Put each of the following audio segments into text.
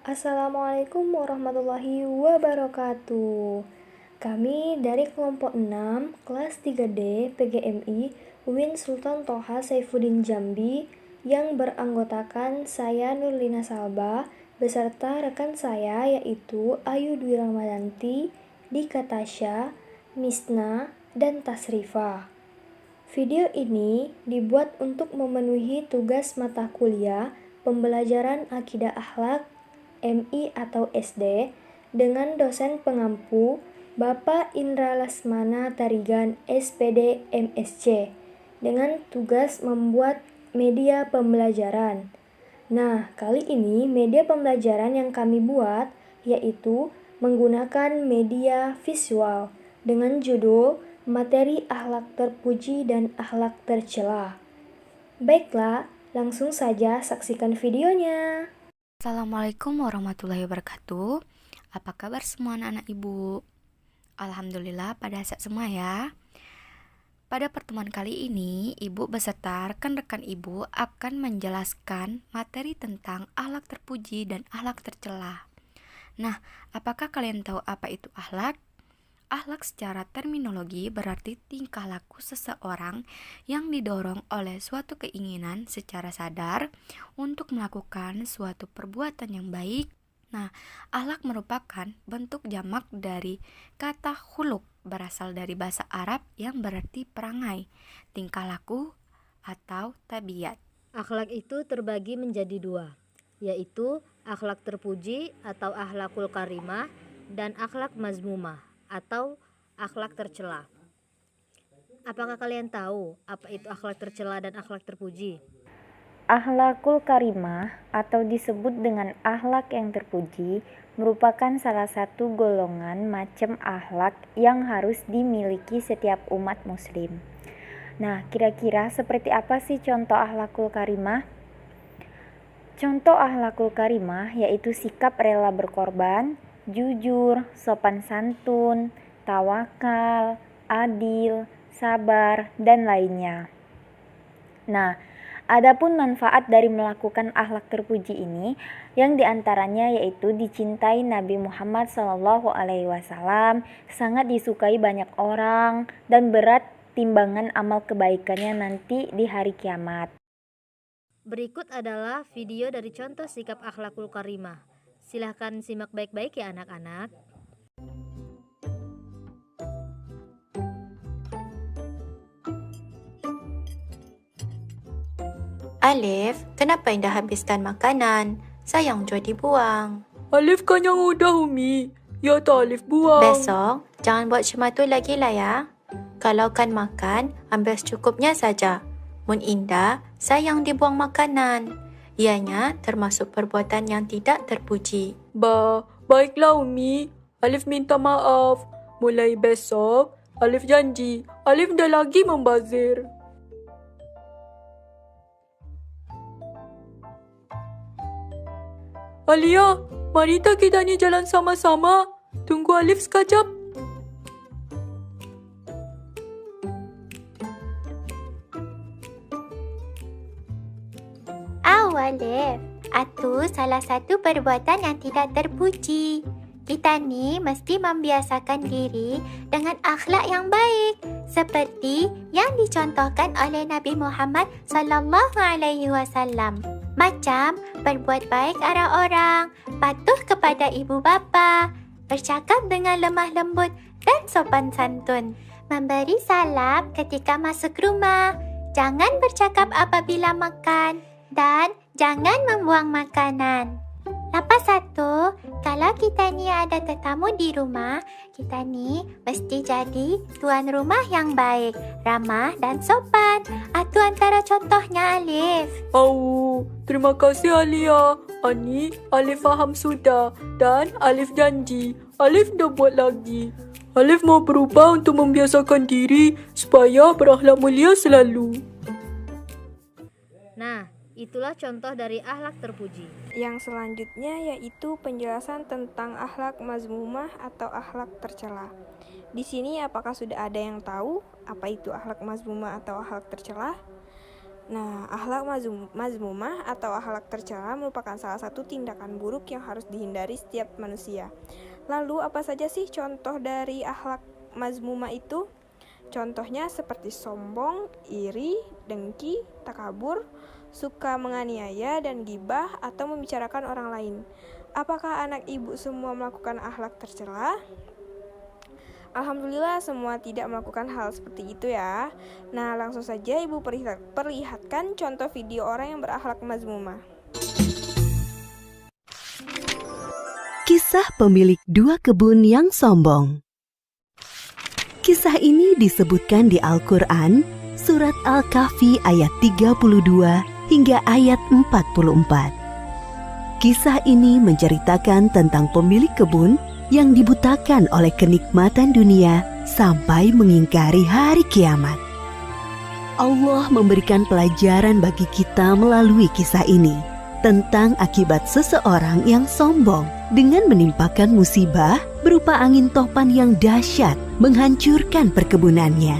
Assalamualaikum warahmatullahi wabarakatuh. Kami dari kelompok 6, kelas 3D PGMI UIN Sultan Toha Saifuddin Jambi yang beranggotakan saya Nurlina Salba beserta rekan saya yaitu Ayu Dwi Ramadanti, Dika Tasya, Misna, dan Tasrifa. Video ini dibuat untuk memenuhi tugas mata kuliah pembelajaran akidah akhlak MI atau SD dengan dosen pengampu Bapak Indra Lesmana Tarigan SPD MSc dengan tugas membuat media pembelajaran. Nah, kali ini media pembelajaran yang kami buat yaitu menggunakan media visual dengan judul Materi Akhlak Terpuji dan Akhlak Tercela. Baiklah, langsung saja saksikan videonya. Assalamualaikum warahmatullahi wabarakatuh. Apa kabar semua anak-anak ibu? Alhamdulillah pada sehat semua ya. Pada pertemuan kali ini, ibu beserta rekan-rekan ibu akan menjelaskan materi tentang akhlak terpuji dan akhlak tercela. Nah, apakah kalian tahu apa itu akhlak? Akhlak secara terminologi berarti tingkah laku seseorang yang didorong oleh suatu keinginan secara sadar untuk melakukan suatu perbuatan yang baik. Nah, akhlak merupakan bentuk jamak dari kata khuluq, berasal dari bahasa Arab yang berarti perangai, tingkah laku, atau tabiat. Akhlak itu terbagi menjadi dua, yaitu akhlak terpuji atau akhlakul karimah dan akhlak mazmumah atau akhlak tercela. Apakah kalian tahu apa itu akhlak tercela dan akhlak terpuji? Akhlakul karimah atau disebut dengan akhlak yang terpuji merupakan salah satu golongan macam akhlak yang harus dimiliki setiap umat muslim. Nah, kira-kira seperti apa sih contoh akhlakul karimah? Contoh akhlakul karimah yaitu sikap rela berkorban, jujur, sopan santun, tawakal, adil, sabar, dan lainnya. Nah, adapun manfaat dari melakukan akhlak terpuji ini, yang diantaranya yaitu dicintai Nabi Muhammad SAW, sangat disukai banyak orang, dan berat timbangan amal kebaikannya nanti di hari kiamat. Berikut adalah video dari contoh sikap akhlakul karimah. Silahkan simak baik-baik ya anak-anak. Alif, kenapa Indah habiskan makanan? Sayang juga dibuang. Alif kan yang udah, Umi. Ya tak Alif buang. Besok, jangan buat macam tu lagi lah ya. Kalau kan makan, ambil secukupnya saja. Mun Indah, sayang dibuang makanan. Ianya termasuk perbuatan yang tidak terpuji. Baiklah Umi. Alif minta maaf. Mulai besok, Alif janji. Alif dah lagi membazir. Alia, mari kita ni jalan sama-sama. Tunggu Alif sekejap. Alif, itu salah satu perbuatan yang tidak terpuji. Kita ni mesti membiasakan diri dengan akhlak yang baik, seperti yang dicontohkan oleh Nabi Muhammad SAW. Macam berbuat baik arah orang, patuh kepada ibu bapa, bercakap dengan lemah lembut dan sopan santun, memberi salam ketika masuk rumah, jangan bercakap apabila makan, dan jangan membuang makanan. Lepas satu, kalau kita ni ada tetamu di rumah, kita ni mesti jadi tuan rumah yang baik, ramah dan sopan. Itu antara contohnya, Alif. Terima kasih Alia. Ani, Alif faham sudah. Dan Alif janji, Alif dah buat lagi. Alif mau berubah untuk membiasakan diri supaya berakhlak mulia selalu. Nah, itulah contoh dari akhlak terpuji. Yang selanjutnya yaitu penjelasan tentang akhlak mazmumah atau akhlak tercela. Di sini apakah sudah ada yang tahu apa itu akhlak mazmumah atau akhlak tercela? Nah, akhlak mazmumah atau akhlak tercela merupakan salah satu tindakan buruk yang harus dihindari setiap manusia. Lalu, apa saja sih contoh dari akhlak mazmumah itu? Contohnya seperti sombong, iri, dengki, takabur, suka menganiaya, dan gibah atau membicarakan orang lain. Apakah anak ibu semua melakukan akhlak tercela? Alhamdulillah semua tidak melakukan hal seperti itu ya. Nah, langsung saja ibu perlihatkan contoh video orang yang berakhlak mazmumah. Kisah pemilik 2 kebun yang sombong. Kisah ini disebutkan di Al-Quran, surat Al-Kahfi ayat 32 hingga ayat 44. Kisah ini menceritakan tentang pemilik kebun yang dibutakan oleh kenikmatan dunia sampai mengingkari hari kiamat. Allah memberikan pelajaran bagi kita melalui kisah ini tentang akibat seseorang yang sombong dengan menimpakan musibah berupa angin topan yang dahsyat menghancurkan perkebunannya.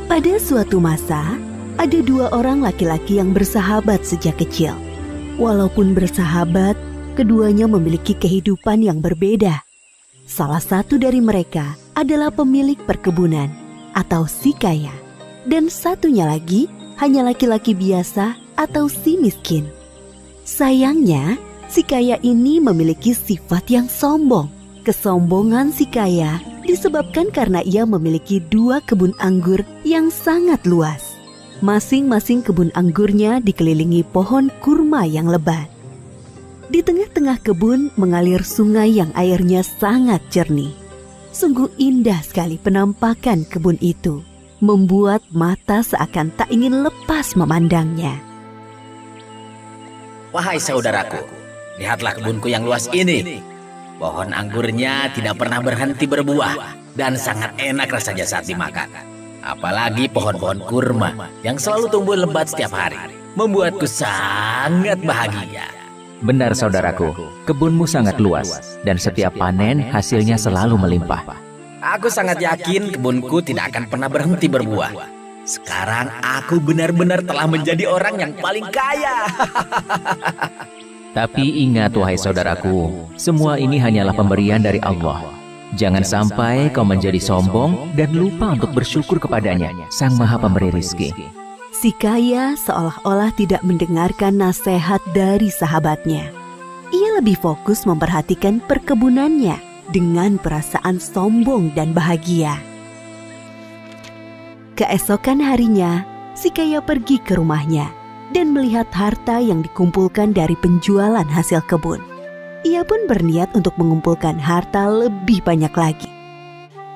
Pada suatu masa, ada 2 orang laki-laki yang bersahabat sejak kecil. Walaupun bersahabat, keduanya memiliki kehidupan yang berbeda. Salah satu dari mereka adalah pemilik perkebunan atau si kaya, dan satunya lagi hanya laki-laki biasa atau si miskin. Sayangnya, si kaya ini memiliki sifat yang sombong. Kesombongan si kaya disebabkan karena ia memiliki 2 kebun anggur yang sangat luas. Masing-masing kebun anggurnya dikelilingi pohon kurma yang lebat. Di tengah-tengah kebun mengalir sungai yang airnya sangat jernih. Sungguh indah sekali penampakan kebun itu, membuat mata seakan tak ingin lepas memandangnya. Wahai saudaraku, lihatlah kebunku yang luas ini. Pohon anggurnya tidak pernah berhenti berbuah dan sangat enak rasanya saat dimakan. Apalagi pohon-pohon kurma yang selalu tumbuh lebat setiap hari, membuatku sangat bahagia. Benar saudaraku, kebunmu sangat luas dan setiap panen hasilnya selalu melimpah. Aku sangat yakin kebunku tidak akan pernah berhenti berbuah. Sekarang aku benar-benar telah menjadi orang yang paling kaya. Tapi ingat wahai saudaraku, semua ini hanyalah pemberian dari Allah. Jangan sampai kau menjadi sombong dan lupa untuk bersyukur kepadanya, Sang Maha Pemberi Rizki. Si kaya seolah-olah tidak mendengarkan nasihat dari sahabatnya. Ia lebih fokus memperhatikan perkebunannya dengan perasaan sombong dan bahagia. Keesokan harinya, si kaya pergi ke rumahnya dan melihat harta yang dikumpulkan dari penjualan hasil kebun. Ia pun berniat untuk mengumpulkan harta lebih banyak lagi.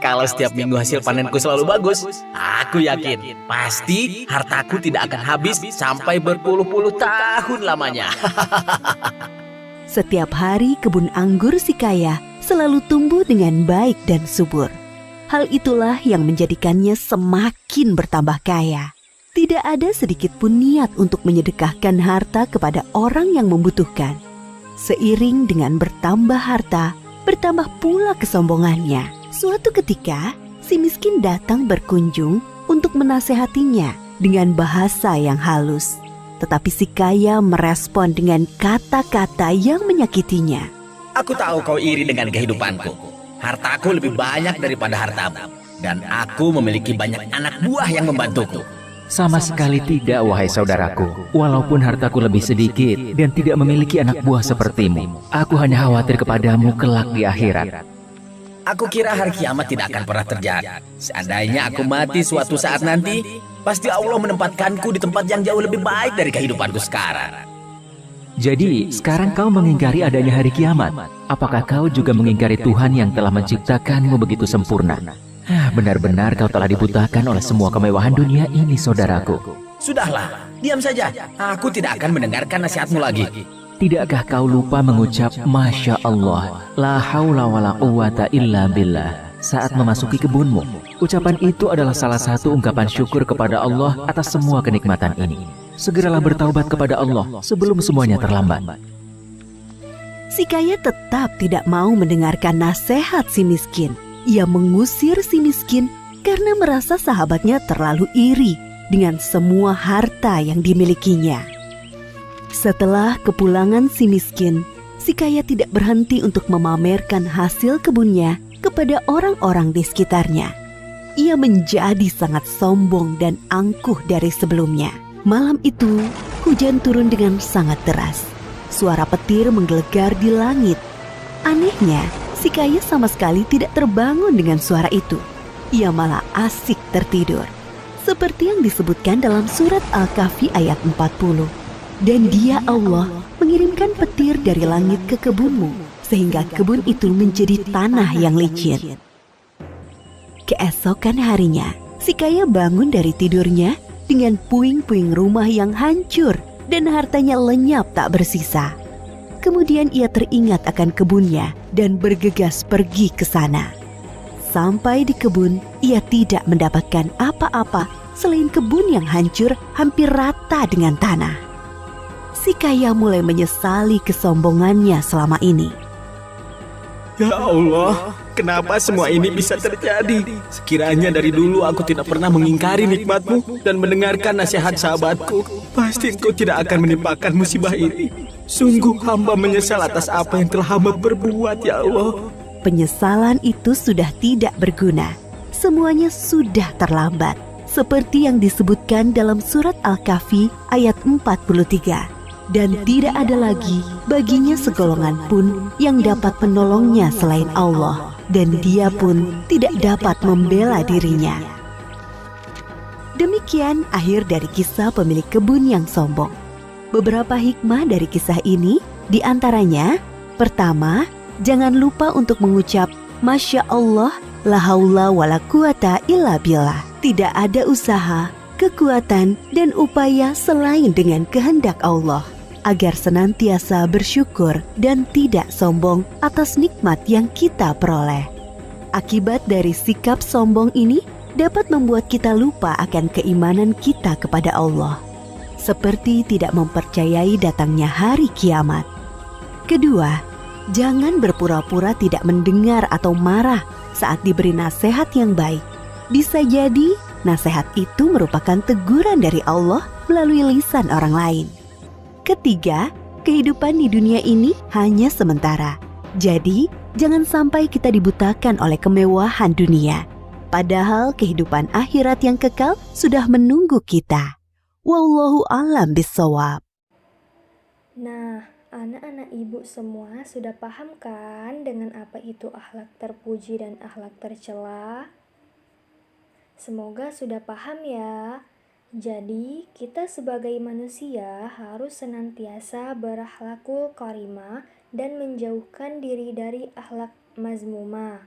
Kalau setiap minggu hasil panenku selalu bagus, aku yakin pasti hartaku tidak akan habis sampai berpuluh-puluh tahun lamanya. Setiap hari kebun anggur si kaya selalu tumbuh dengan baik dan subur. Hal itulah yang menjadikannya semakin bertambah kaya. Tidak ada sedikit pun niat untuk menyedekahkan harta kepada orang yang membutuhkan. Seiring dengan bertambah harta, bertambah pula kesombongannya. Suatu ketika, si miskin datang berkunjung untuk menasehatinya dengan bahasa yang halus. Tetapi si kaya merespon dengan kata-kata yang menyakitinya. Aku tahu kau iri dengan kehidupanku. Hartaku lebih banyak daripada hartamu. Dan aku memiliki banyak anak buah yang membantuku. Sama sekali tidak wahai saudaraku. Walaupun hartaku lebih sedikit dan tidak memiliki anak buah sepertimu, aku hanya khawatir kepadamu kelak di akhirat. Aku kira hari kiamat tidak akan pernah terjadi. Seandainya aku mati suatu saat nanti, pasti Allah menempatkanku di tempat yang jauh lebih baik dari kehidupanku sekarang. Jadi, sekarang kau mengingkari adanya hari kiamat. Apakah kau juga mengingkari Tuhan yang telah menciptakanmu begitu sempurna? Benar-benar kau telah dibutakan oleh semua kemewahan dunia ini, saudaraku. Sudahlah, diam saja. Aku tidak akan mendengarkan nasihatmu lagi. Tidakkah kau lupa mengucap Masya Allah, la haula wa la quwata illa billah saat memasuki kebunmu? Ucapan itu adalah salah satu ungkapan syukur kepada Allah atas semua kenikmatan ini. Segeralah bertaubat kepada Allah sebelum semuanya terlambat. Si kaya tetap tidak mau mendengarkan nasihat si miskin. Ia mengusir si miskin karena merasa sahabatnya terlalu iri dengan semua harta yang dimilikinya. Setelah kepulangan si miskin, si kaya tidak berhenti untuk memamerkan hasil kebunnya kepada orang-orang di sekitarnya. Ia menjadi sangat sombong dan angkuh dari sebelumnya. Malam itu, hujan turun dengan sangat deras. Suara petir menggelegar di langit. Anehnya, si kaya sama sekali tidak terbangun dengan suara itu. Ia malah asik tertidur. Seperti yang disebutkan dalam surat Al-Kahfi ayat 40. Dan Dia Allah mengirimkan petir dari langit ke kebunmu, sehingga kebun itu menjadi tanah yang licin. Keesokan harinya, si kaya bangun dari tidurnya dengan puing-puing rumah yang hancur dan hartanya lenyap tak bersisa. Kemudian ia teringat akan kebunnya dan bergegas pergi ke sana. Sampai di kebun, ia tidak mendapatkan apa-apa selain kebun yang hancur hampir rata dengan tanah. Si kaya mulai menyesali kesombongannya selama ini. Ya Allah, kenapa semua ini bisa terjadi? Sekiranya dari dulu aku tidak pernah mengingkari nikmat-Mu dan mendengarkan nasihat sahabatku, pasti Engkau tidak akan menimpakan musibah ini. Sungguh hamba menyesal atas apa yang telah hamba perbuat, ya Allah. Penyesalan itu sudah tidak berguna. Semuanya sudah terlambat. Seperti yang disebutkan dalam surat Al-Kahfi ayat 43. Dan tidak ada lagi baginya segolongan pun yang dapat menolongnya selain Allah, dan Dia pun tidak dapat membela dirinya. Demikian akhir dari kisah pemilik kebun yang sombong. Beberapa hikmah dari kisah ini diantaranya, pertama, jangan lupa untuk mengucap Masya Allah, la haula wa la quwata illa billah. Tidak ada usaha, kekuatan, dan upaya selain dengan kehendak Allah, agar senantiasa bersyukur dan tidak sombong atas nikmat yang kita peroleh. Akibat dari sikap sombong ini dapat membuat kita lupa akan keimanan kita kepada Allah, seperti tidak mempercayai datangnya hari kiamat. Kedua, jangan berpura-pura tidak mendengar atau marah saat diberi nasihat yang baik. Bisa jadi nasihat itu merupakan teguran dari Allah melalui lisan orang lain. Ketiga, kehidupan di dunia ini hanya sementara. Jadi, jangan sampai kita dibutakan oleh kemewahan dunia. Padahal kehidupan akhirat yang kekal sudah menunggu kita. Wallahu a'lam bishawab. Nah, anak-anak ibu semua sudah paham kan dengan apa itu akhlak terpuji dan akhlak tercela? Semoga sudah paham ya. Jadi, kita sebagai manusia harus senantiasa berakhlakul karimah dan menjauhkan diri dari akhlak mazmumah.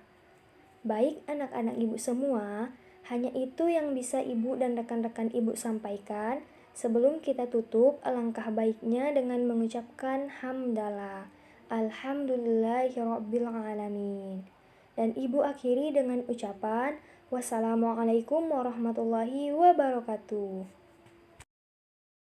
Baik anak-anak ibu semua, hanya itu yang bisa ibu dan rekan-rekan ibu sampaikan. Sebelum kita tutup, alangkah baiknya dengan mengucapkan hamdalah. Alhamdulillahirabbil alamin. Dan ibu akhiri dengan ucapan wassalamualaikum warahmatullahi wabarakatuh.